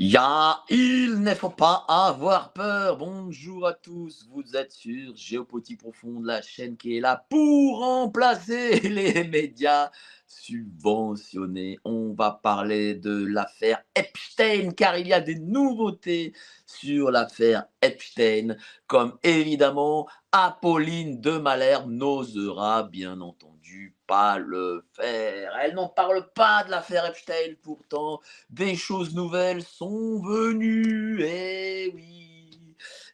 Il ne faut pas avoir peur. Bonjour à tous, vous êtes sur Géopolitique Profonde, la chaîne qui est là pour remplacer les médias subventionnés. On va parler de l'affaire Epstein, car il y a des nouveautés sur l'affaire Epstein, comme évidemment Apolline de Malherbe n'osera bien entendu pas le faire. Elle n'en parle pas de l'affaire Epstein pourtant. Des choses nouvelles sont venues, eh oui.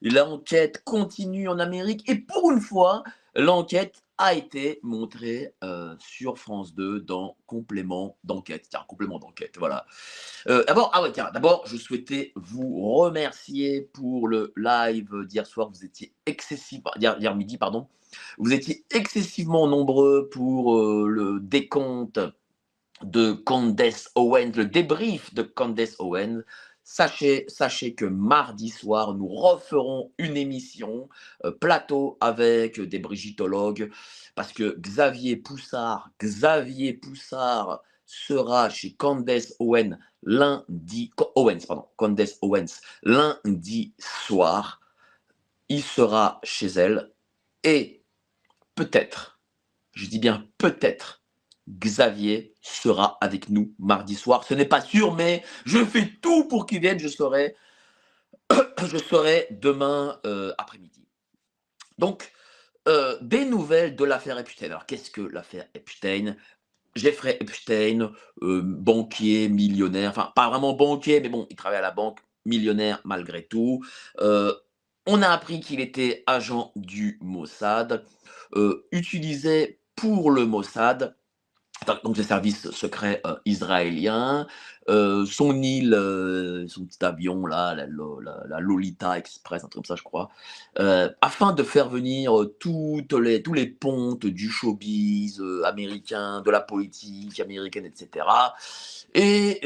L'enquête continue en Amérique et pour une fois, l'enquête a été montrée sur France 2 dans Complément d'enquête. Tiens, Complément d'enquête, voilà. D'abord, ah ouais, tiens, d'abord, je souhaitais vous remercier pour le live d'hier soir. Vous étiez excessivement, hier midi, pardon. Vous étiez excessivement nombreux pour le décompte de Candace Owens, le débrief de Candace Owens. Sachez que mardi soir, nous referons une émission plateau avec des brigitologues parce que Xavier Poussard sera chez Candace Owens Candace Owens lundi soir. Il sera chez elle et peut-être, je dis bien peut-être, Xavier sera avec nous mardi soir. Ce n'est pas sûr, mais je fais tout pour qu'il vienne. Je serai demain après-midi. Donc, des nouvelles de l'affaire Epstein. Alors, qu'est-ce que l'affaire Epstein? Jeffrey Epstein, banquier, millionnaire, enfin, pas vraiment banquier, mais bon, il travaille à la banque, millionnaire malgré tout. Euh, on a appris qu'il était agent du Mossad, utilisé pour le Mossad, donc les services secrets israéliens, son petit avion là, la Lolita Express, un truc comme ça je crois, afin de faire venir tous les pontes du showbiz américain, de la politique américaine, etc. Et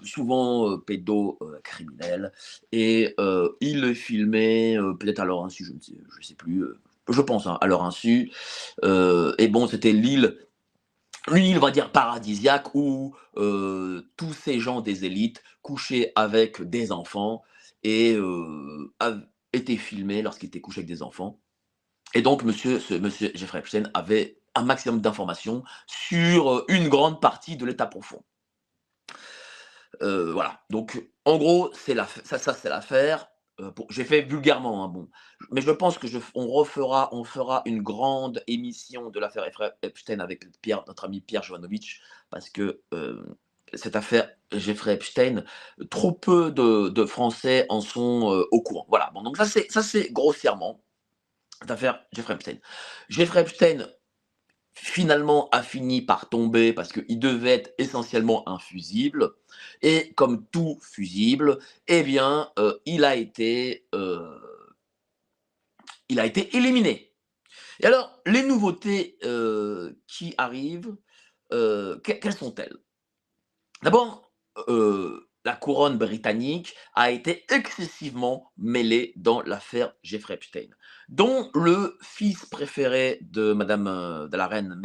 souvent pédocriminels. Et il le filmait peut-être à leur insu, je sais plus, je pense hein, à leur insu. Et bon, c'était une île, on va dire, paradisiaque où tous ces gens des élites couchaient avec des enfants et étaient filmés lorsqu'ils étaient couchés avec des enfants. Et donc, monsieur Jeffrey Epstein avait un maximum d'informations sur une grande partie de l'État profond. Voilà, donc en gros, ça c'est l'affaire. J'ai fait vulgairement, hein, bon, mais je pense que on fera une grande émission de l'affaire Epstein avec notre ami Pierre Jovanovic, parce que cette affaire Jeffrey Epstein, trop peu de Français en sont au courant. Voilà, bon, donc ça c'est grossièrement cette affaire Jeffrey Epstein. Jeffrey Epstein, finalement a fini par tomber parce qu'il devait être essentiellement un fusible. Et comme tout fusible, eh bien, il a été éliminé. Et alors, les nouveautés qui arrivent, quelles sont-elles? D'abord, la couronne britannique a été excessivement mêlée dans l'affaire Jeffrey Epstein, dont le fils préféré de la reine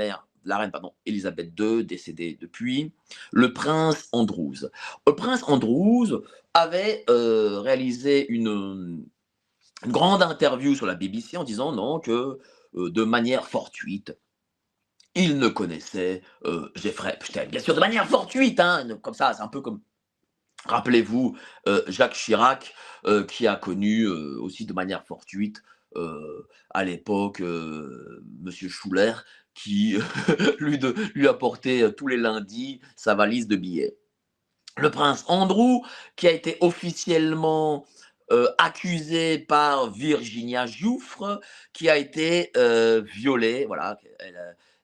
pardon, Elisabeth II, décédée depuis, le prince Andrews. Le prince Andrews avait réalisé une grande interview sur la BBC en disant non que de manière fortuite, il ne connaissait Jeffrey Epstein. Bien sûr, de manière fortuite, hein, comme ça, c'est un peu comme, rappelez-vous, Jacques Chirac, qui a connu aussi de manière fortuite, à l'époque, Monsieur Schuller, qui lui apportait tous les lundis sa valise de billets. Le prince Andrew, qui a été officiellement accusé par Virginia Giuffre, qui a été violée, voilà,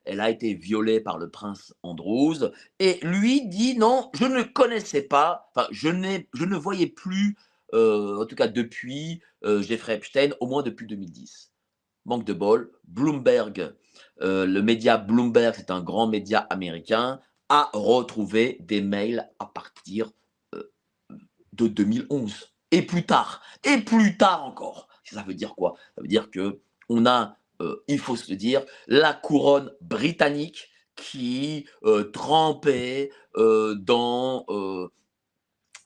elle a été violée par le prince Andrews, et lui dit non, je ne connaissais pas, enfin, je ne voyais plus, en tout cas depuis Jeffrey Epstein, au moins depuis 2010. Manque de bol, Bloomberg, le média Bloomberg, c'est un grand média américain, a retrouvé des mails à partir de 2011 et plus tard encore. Ça veut dire quoi? Ça veut dire que on a, il faut se le dire, la couronne britannique qui trempait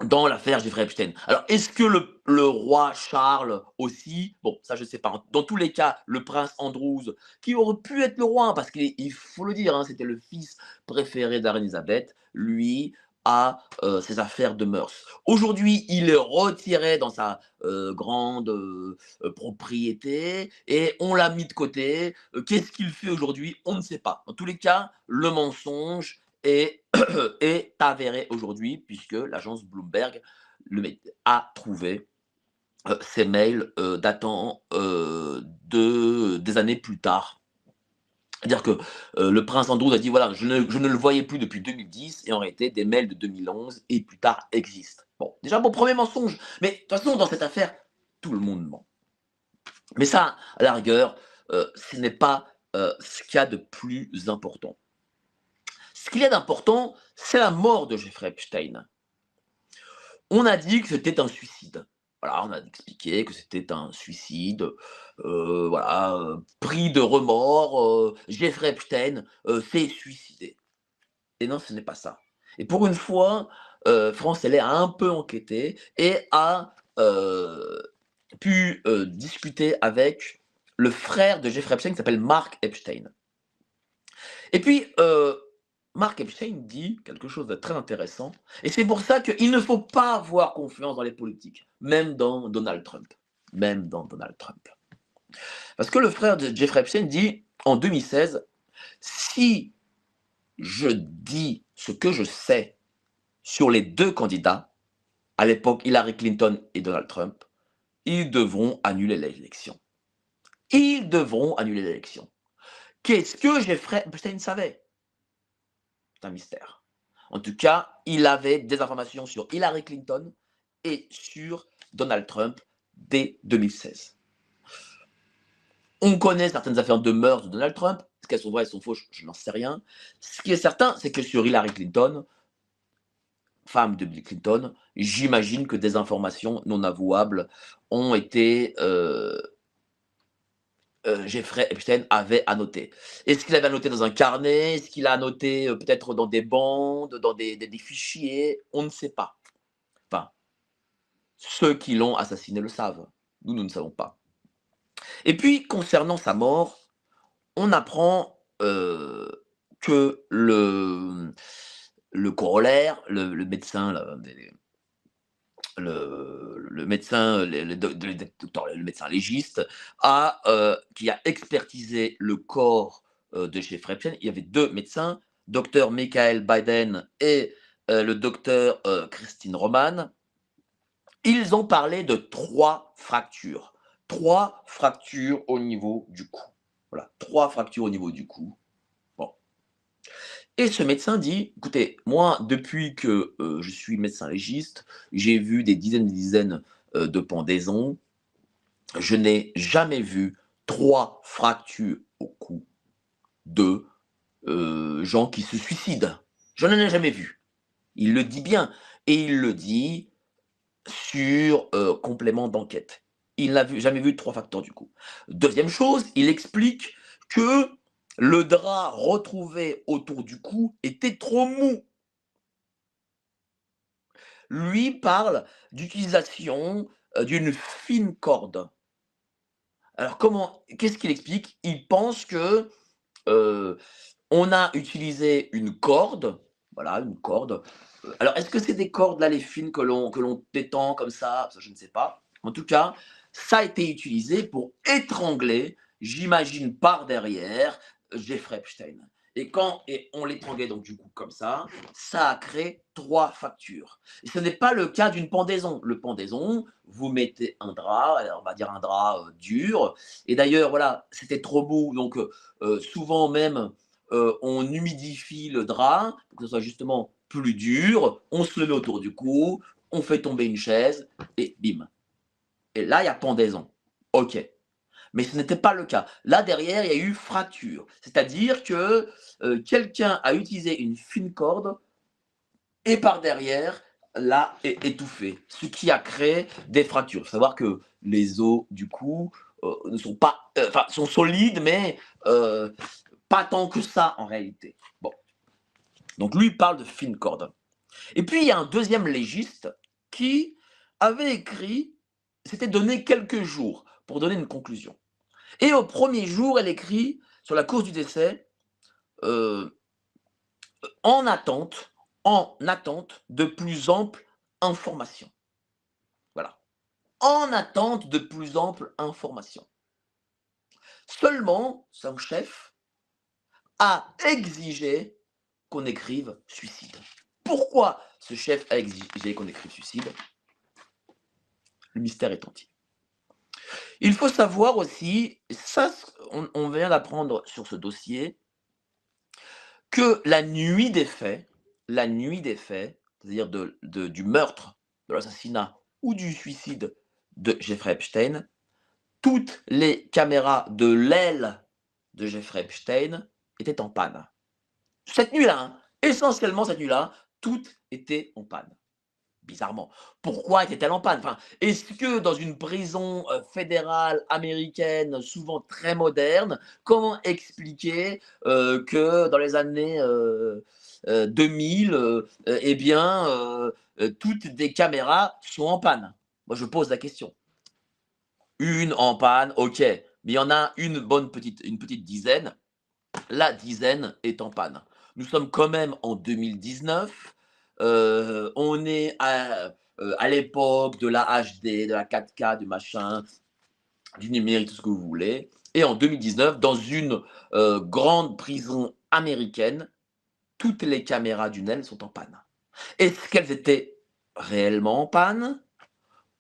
dans l'affaire Jeffrey Epstein. Alors, est-ce que le roi Charles aussi? Bon, ça, je ne sais pas. Dans tous les cas, le prince Andrews, qui aurait pu être le roi, hein, parce qu'il faut le dire, hein, c'était le fils préféré de la reine Elisabeth, lui a ses affaires de mœurs. Aujourd'hui, il est retiré dans sa grande propriété et on l'a mis de côté. Qu'est-ce qu'il fait aujourd'hui? On ne sait pas. Dans tous les cas, le mensonge est est avéré aujourd'hui puisque l'agence Bloomberg a trouvé ces mails datant des années plus tard. C'est-à-dire que le prince Andrew a dit voilà, je ne le voyais plus depuis 2010 et en réalité, des mails de 2011 et plus tard existent. Bon, déjà, mon premier mensonge. Mais de toute façon, dans cette affaire, tout le monde ment. Mais ça, à la rigueur, ce n'est pas ce qu'il y a de plus important. Ce qu'il y a d'important, c'est la mort de Jeffrey Epstein. On a dit que c'était un suicide. Voilà, on a expliqué que c'était un suicide, voilà, pris de remords, Jeffrey Epstein s'est suicidé. Et non, ce n'est pas ça. Et pour une fois, France Télé a un peu enquêté et a pu discuter avec le frère de Jeffrey Epstein qui s'appelle Mark Epstein. Et puis, Mark Epstein dit quelque chose de très intéressant, et c'est pour ça qu'il ne faut pas avoir confiance dans les politiques, même dans Donald Trump. Même dans Donald Trump. Parce que le frère de Jeffrey Epstein dit, en 2016, si je dis ce que je sais sur les deux candidats, à l'époque Hillary Clinton et Donald Trump, ils devront annuler l'élection. Ils devront annuler l'élection. Qu'est-ce que Jeffrey Epstein savait? C'est un mystère. En tout cas, il avait des informations sur Hillary Clinton et sur Donald Trump dès 2016. On connaît certaines affaires de mœurs de Donald Trump. Est-ce qu'elles sont vraies, elles sont fausses? Je n'en sais rien. Ce qui est certain, c'est que sur Hillary Clinton, femme de Bill Clinton, j'imagine que des informations non avouables ont été Jeffrey Epstein avait annoté. Est-ce qu'il avait annoté dans un carnet? Est-ce qu'il a annoté peut-être dans des bandes, dans des fichiers? On ne sait pas. Enfin, ceux qui l'ont assassiné le savent. Nous ne savons pas. Et puis, concernant sa mort, on apprend que le corollaire, le médecin, là, le médecin, le médecin légiste, qui a expertisé le corps de Jeffrey Epstein. Il y avait deux médecins, docteur Michael Biden et le docteur Christine Roman. Ils ont parlé de 3 fractures. 3 fractures au niveau du cou. Voilà, 3 fractures au niveau du cou. Bon. Et ce médecin dit, écoutez, moi, depuis que je suis médecin légiste, j'ai vu des dizaines de pendaisons. Je n'ai jamais vu 3 fractures au cou de gens qui se suicident. Je n'en ai jamais vu. Il le dit bien. Et il le dit sur complément d'enquête. Il n'a jamais vu 3 facteurs du coup. Deuxième chose, il explique que le drap retrouvé autour du cou était trop mou. Lui parle d'utilisation d'une fine corde. Alors qu'est-ce qu'il explique? Il pense que on a utilisé une corde, voilà, une corde. Alors, est-ce que c'est des cordes là, les fines que l'on détend comme ça? Ça, je ne sais pas. En tout cas, ça a été utilisé pour étrangler, j'imagine par derrière, Jeffrey Epstein. Et on l'étranglait donc du coup comme ça a créé 3 fractures. Et ce n'est pas le cas d'une pendaison. Le pendaison, vous mettez un drap, on va dire un drap dur. Et d'ailleurs, voilà, c'était trop beau, donc souvent même, on humidifie le drap pour que ce soit justement plus dur, on se le met autour du cou, on fait tomber une chaise et bim. Et là, il y a pendaison. OK. Mais ce n'était pas le cas. Là, derrière, il y a eu fracture. C'est-à-dire que quelqu'un a utilisé une fine corde et par derrière, l'a étouffé. Ce qui a créé des fractures. Il faut savoir que les os du cou ne sont pas, enfin, sont solides, mais pas tant que ça en réalité. Bon. Donc lui, il parle de fine corde. Et puis, il y a un deuxième légiste qui avait écrit, s'était donné quelques jours pour donner une conclusion. Et au premier jour, elle écrit sur la course du décès, euh, en attente de plus amples informations. Voilà. En attente de plus amples informations. Seulement, son chef a exigé qu'on écrive suicide. Pourquoi ce chef a exigé qu'on écrive suicide? Le mystère est entier. Il faut savoir aussi, ça, on vient d'apprendre sur ce dossier, que la nuit des faits, c'est-à-dire du meurtre, de l'assassinat ou du suicide de Jeffrey Epstein, toutes les caméras de l'aile de Jeffrey Epstein étaient en panne. Cette nuit-là, hein, essentiellement cette nuit-là, toutes étaient en panne. Bizarrement. Pourquoi était-elle en panne? Enfin, est-ce que dans une prison fédérale américaine, souvent très moderne, comment expliquer que dans les années 2000, eh bien, toutes des caméras sont en panne? Moi, je pose la question. Une en panne, ok, mais il y en a une petite dizaine. La dizaine est en panne. Nous sommes quand même en 2019. On est à l'époque de la HD, de la 4K, du machin, du numérique, tout ce que vous voulez. Et en 2019, dans une grande prison américaine, toutes les caméras du NEL sont en panne. Est-ce qu'elles étaient réellement en panne?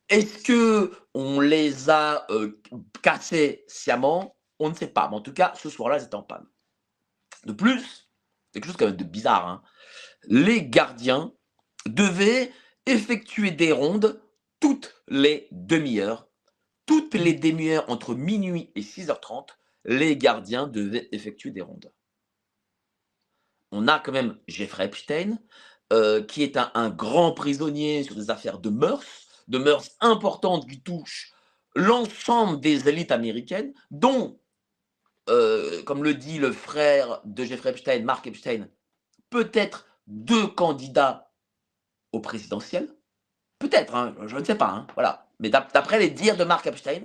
Est-ce que on les a cassées sciemment? On ne sait pas. Mais en tout cas, ce soir-là, elles étaient en panne. De plus, quelque chose quand même de bizarre, hein, les gardiens devaient effectuer des rondes toutes les demi-heures. Toutes les demi-heures, entre minuit et 6h30, les gardiens devaient effectuer des rondes. On a quand même Jeffrey Epstein, qui est un grand prisonnier sur des affaires de mœurs importantes qui touchent l'ensemble des élites américaines, dont, comme le dit le frère de Jeffrey Epstein, Mark Epstein, peut-être 2 candidats au présidentiel. Peut-être, hein, je ne sais pas, hein, voilà. Mais d'après les dires de Mark Epstein,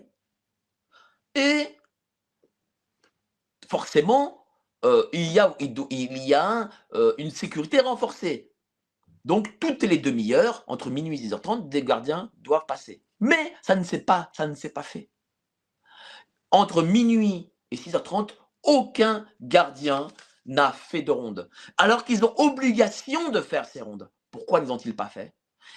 et forcément, il y a une sécurité renforcée. Donc, toutes les demi-heures, entre minuit et 6h30, des gardiens doivent passer. Mais ça ne s'est pas fait. Entre minuit et 6h30, aucun gardien n'a fait de ronde. Alors qu'ils ont obligation de faire ces rondes. Pourquoi ne les ont-ils pas fait?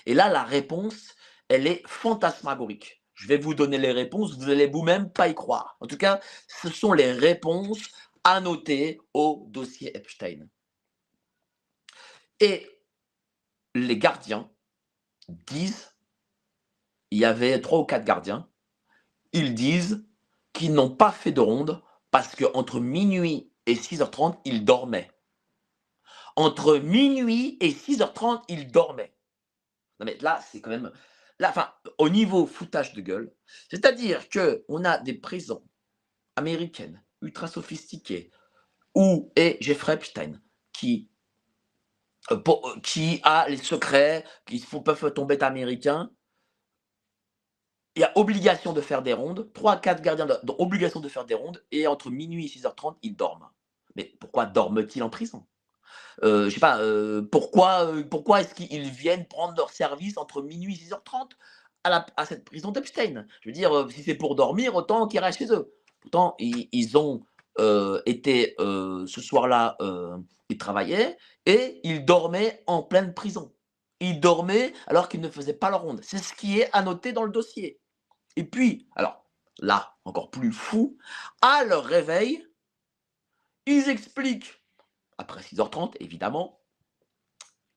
Et là, la réponse, elle est fantasmagorique. Je vais vous donner les réponses, vous allez vous-même pas y croire. En tout cas, ce sont les réponses annotées au dossier Epstein. Et les gardiens disent, il y avait 3 ou 4 gardiens, ils disent qu'ils n'ont pas fait de ronde parce qu'entre minuit et 6h30, ils dormaient. Entre minuit et 6h30, ils dormaient. Non mais là, c'est quand même... Là, enfin, au niveau foutage de gueule, c'est-à-dire qu'on a des prisons américaines, ultra sophistiquées, où est Jeffrey Epstein, qui a les secrets, peuvent tomber être américains. Il y a obligation de faire des rondes, 3-4 gardiens ont obligation de faire des rondes, et entre minuit et 6h30, ils dorment. Mais pourquoi dorment-ils en prison? Je sais pas, pourquoi est-ce qu'ils viennent prendre leur service entre minuit et 6h30 à cette prison d'Epstein? Je veux dire, si c'est pour dormir, autant qu'ils restent chez eux. Pourtant, ils ont été, ce soir-là, ils travaillaient et ils dormaient en pleine prison. Ils dormaient alors qu'ils ne faisaient pas leur ronde. C'est ce qui est annoté dans le dossier. Et puis, alors là, encore plus fou, à leur réveil, ils expliquent, après 6h30 évidemment,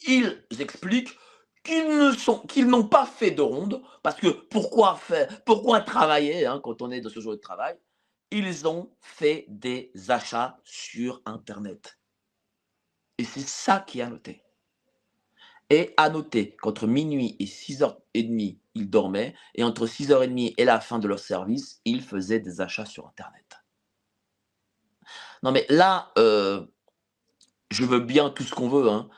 ils expliquent qu'ils n'ont pas fait de ronde, parce que pourquoi travailler hein, quand on est dans ce genre de travail? Ils ont fait des achats sur Internet. Et c'est ça qui est annoté. Et à noter qu'entre minuit et 6h30, ils dormaient, et entre 6h30 et la fin de leur service, ils faisaient des achats sur Internet. Non mais là, je veux bien tout ce qu'on veut, hein,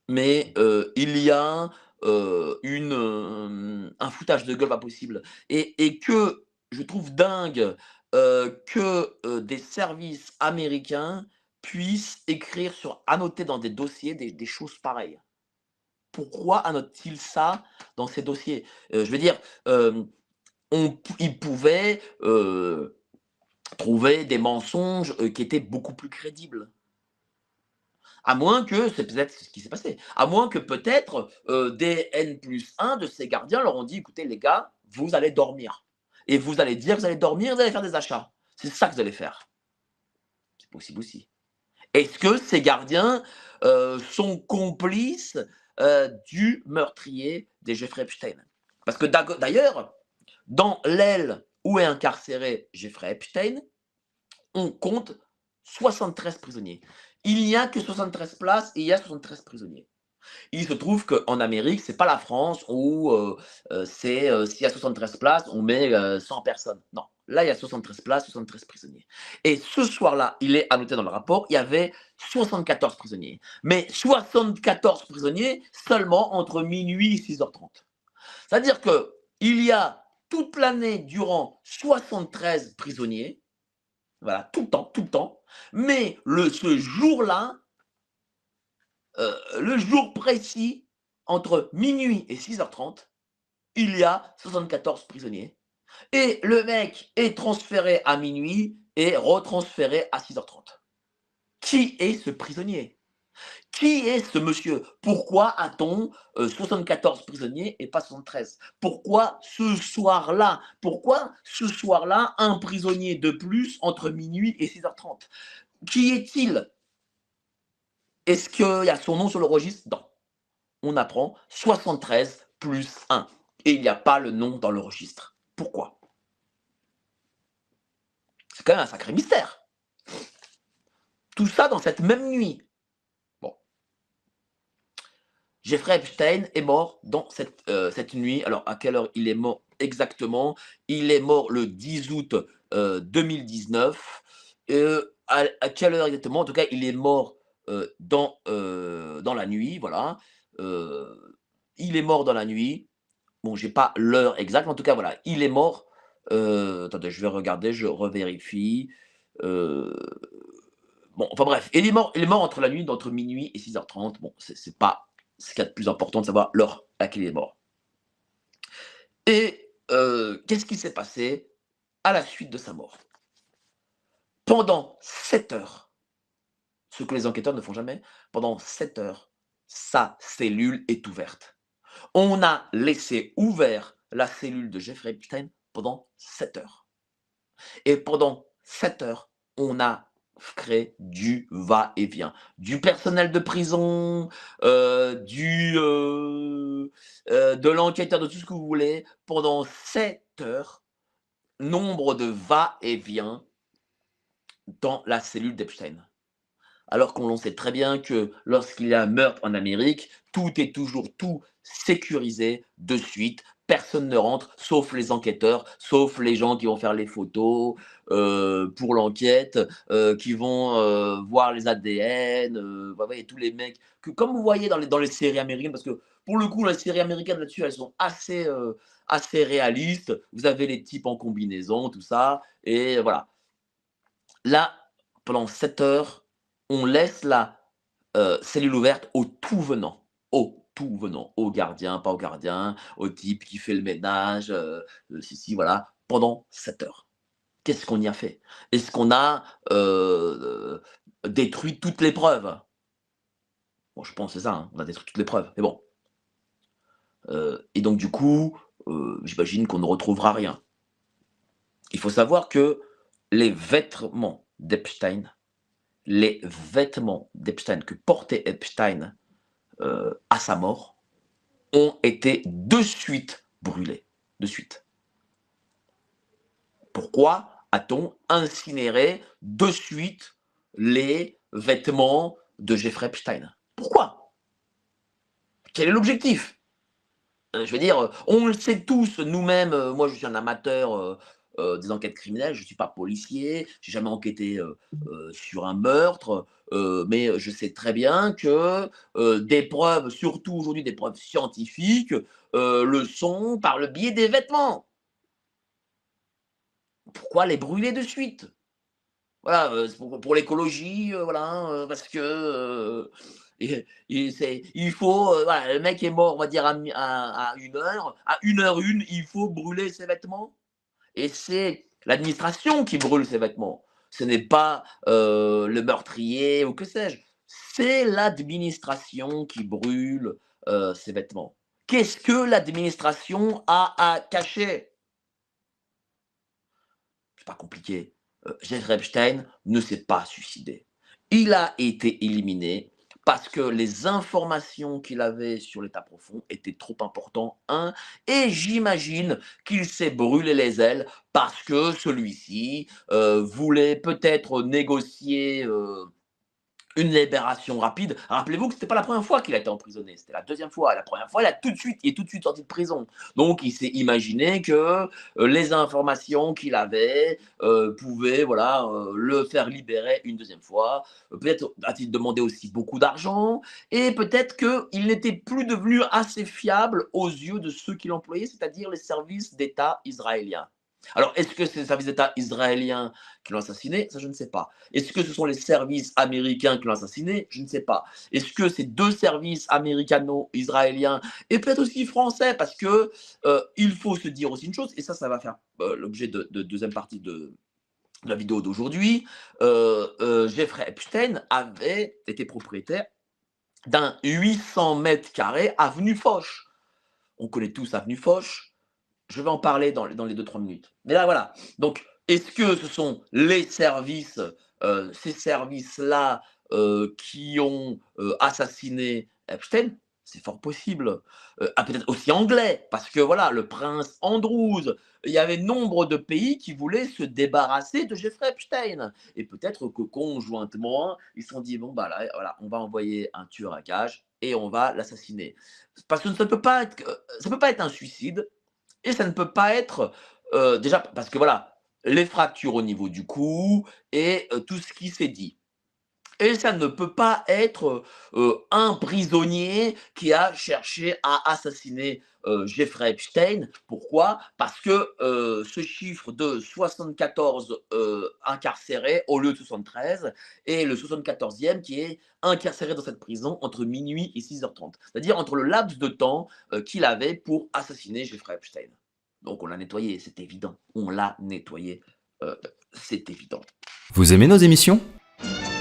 mais il y a un foutage de gueule pas possible et que je trouve dingue, que, des services américains puissent écrire annoter dans des dossiers des choses pareilles. Pourquoi annotent-ils ça dans ces dossiers? Je veux dire, ils pouvaient, trouver des mensonges, qui étaient beaucoup plus crédibles. À moins que c'est peut-être ce qui s'est passé. À moins que peut-être, des N+1 de ces gardiens leur ont dit: «Écoutez les gars, vous allez dormir et vous allez dire que vous allez dormir, vous allez faire des achats. C'est ça que vous allez faire». C'est possible aussi. Est-ce que ces gardiens, sont complices, du meurtrier des Jeffrey Epstein? Parce que d'ailleurs, dans l'aile où est incarcéré Jeffrey Epstein, on compte 73 prisonniers. Il n'y a que 73 places et il y a 73 prisonniers. Il se trouve qu'en Amérique, c'est pas la France où s'il y a 73 places, on met 100 personnes. Non, là, il y a 73 places, 73 prisonniers. Et ce soir-là, il est annoté dans le rapport, il y avait 74 prisonniers. Mais 74 prisonniers seulement entre minuit et 6h30. C'est-à-dire qu'il y a toute l'année durant 73 prisonniers, voilà, tout le temps, mais ce jour-là, le jour précis, entre minuit et 6h30, il y a 74 prisonniers. Et le mec est transféré à minuit et retransféré à 6h30. Qui est ce prisonnier? Qui est ce monsieur? Pourquoi a-t-on 74 prisonniers et pas 73? Pourquoi ce soir-là? Pourquoi ce soir-là, un prisonnier de plus entre minuit et 6h30? Qui est-il? Est-ce qu'il y a son nom sur le registre? Non. On apprend 73 plus 1. Et il n'y a pas le nom dans le registre. Pourquoi? C'est quand même un sacré mystère. Tout ça dans cette même nuit. Bon. Jeffrey Epstein est mort dans cette nuit. Alors, à quelle heure il est mort exactement? Il est mort le 10 août 2019. À quelle heure exactement? En tout cas, il est mort dans la nuit. Voilà. Il est mort dans la nuit. Bon, j'ai pas l'heure exacte, mais en tout cas, voilà, il est mort. Attendez, je vais regarder, je revérifie. Heu, bon, enfin bref, il est mort entre la nuit d'entre minuit et 6h30. Bon, c'est pas ce qu'il y a de plus important de savoir l'heure à laquelle il est mort. Et qu'est-ce qui s'est passé à la suite de sa mort? Pendant 7 heures, ce que les enquêteurs ne font jamais, pendant 7 heures, sa cellule est ouverte. On a laissé ouvert la cellule de Jeffrey Epstein pendant 7 heures. Et pendant 7 heures, on a créé du va-et-vient. Du personnel de prison, de l'enquêteur, de tout ce que vous voulez. Pendant 7 heures, nombre de va-et-vient dans la cellule d'Epstein. Alors qu'on l'on sait très bien que lorsqu'il y a un meurtre en Amérique, tout est toujours tout sécurisé de suite. Personne ne rentre, sauf les enquêteurs, sauf les gens qui vont faire les photos pour l'enquête, qui vont voir les ADN, vous voyez, tous les mecs. Comme vous voyez dans les séries américaines, parce que pour le coup, les séries américaines là-dessus, elles sont assez réalistes. Vous avez les types en combinaison, tout ça, et voilà. Là, pendant 7 heures, on laisse la cellule ouverte au tout venant. Au tout venant. Au gardien, pas au gardien, au type qui fait le ménage, si, voilà, pendant 7 heures. Qu'est-ce qu'on y a fait? Est-ce qu'on a détruit toutes les preuves? Bon, je pense que c'est ça, hein, on a détruit toutes les preuves. Mais bon. Et donc, du coup, j'imagine qu'on ne retrouvera rien. Il faut savoir que les vêtements d'Epstein que portait Epstein à sa mort ont été de suite brûlés. De suite. Pourquoi a-t-on incinéré de suite les vêtements de Jeffrey Epstein? Pourquoi? Quel est l'objectif? Je veux dire, on le sait tous, nous-mêmes, moi je suis un amateur des enquêtes criminelles, je ne suis pas policier, j'ai jamais enquêté sur un meurtre, mais je sais très bien que des preuves, surtout aujourd'hui des preuves scientifiques, le sont par le biais des vêtements. Pourquoi les brûler de suite? Voilà, c'est pour l'écologie, voilà, hein, parce que, il faut, voilà, le mec est mort, on va dire à 1 heure, à 1 h 01, il faut brûler ses vêtements et c'est l'administration qui brûle ses vêtements. Ce n'est pas, le meurtrier ou que sais-je. C'est l'administration qui brûle, ses vêtements. Qu'est-ce que l'administration a à cacher? C'est pas compliqué. Jeffrey Epstein ne s'est pas suicidé. Il a été éliminé parce que les informations qu'il avait sur l'état profond étaient trop importantes, et j'imagine qu'il s'est brûlé les ailes parce que celui-ci voulait peut-être négocier une libération rapide. Rappelez-vous que c'était pas la première fois qu'il a été emprisonné, c'était la deuxième fois. La première fois, il est tout de suite sorti de prison. Donc, il s'est imaginé que les informations qu'il avait pouvaient, voilà, le faire libérer une deuxième fois. Peut-être a-t-il demandé aussi beaucoup d'argent, et peut-être qu'il n'était plus devenu assez fiable aux yeux de ceux qui l'employaient, c'est-à-dire les services d'État israéliens. Alors, est-ce que c'est les services d'État israéliens qui l'ont assassiné? Ça, je ne sais pas. Est-ce que ce sont les services américains qui l'ont assassiné? Je ne sais pas. Est-ce que c'est 2 services américano-israéliens et peut-être aussi français? Parce que il faut se dire aussi une chose, et ça va faire l'objet de deuxième partie de la vidéo d'aujourd'hui. Jeffrey Epstein avait été propriétaire d'un 800 mètres carrés avenue Foch. On connaît tous avenue Foch. Je vais en parler dans les 2-3 minutes. Mais là, voilà. Donc, est-ce que ce sont les services, ces services-là, qui ont assassiné Epstein? C'est fort possible. Peut-être aussi anglais, parce que voilà, le prince Andrews, il y avait nombre de pays qui voulaient se débarrasser de Jeffrey Epstein. Et peut-être que conjointement, ils se sont dit, bon, bah là, voilà, on va envoyer un tueur à gages et on va l'assassiner. Parce que ça peut pas être un suicide, et ça ne peut pas être, déjà parce que voilà, les fractures au niveau du cou et tout ce qui s'est dit. Et ça ne peut pas être un prisonnier qui a cherché à assassiner Jeffrey Epstein. Pourquoi? Parce que ce chiffre de 74 incarcérés au lieu de 73 est le 74e qui est incarcéré dans cette prison entre minuit et 6h30. C'est-à-dire entre le laps de temps qu'il avait pour assassiner Jeffrey Epstein. Donc on l'a nettoyé, c'est évident. On l'a nettoyé, c'est évident. Vous aimez nos émissions ?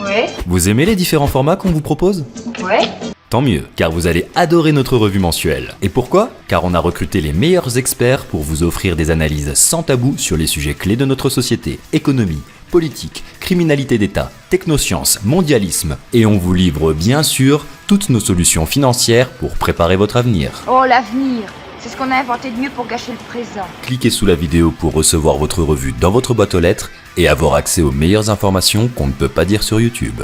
Ouais, Vous aimez les différents formats qu'on vous propose ? ouais. Tant mieux, car vous allez adorer notre revue mensuelle. Et pourquoi ? Car on a recruté les meilleurs experts pour vous offrir des analyses sans tabou sur les sujets clés de notre société, économie, politique, criminalité d'État, technosciences, mondialisme. Et on vous livre bien sûr toutes nos solutions financières pour préparer votre avenir. Oh, l'avenir, c'est ce qu'on a inventé de mieux pour gâcher le présent. Cliquez sous la vidéo pour recevoir votre revue dans votre boîte aux lettres et avoir accès aux meilleures informations qu'on ne peut pas dire sur YouTube.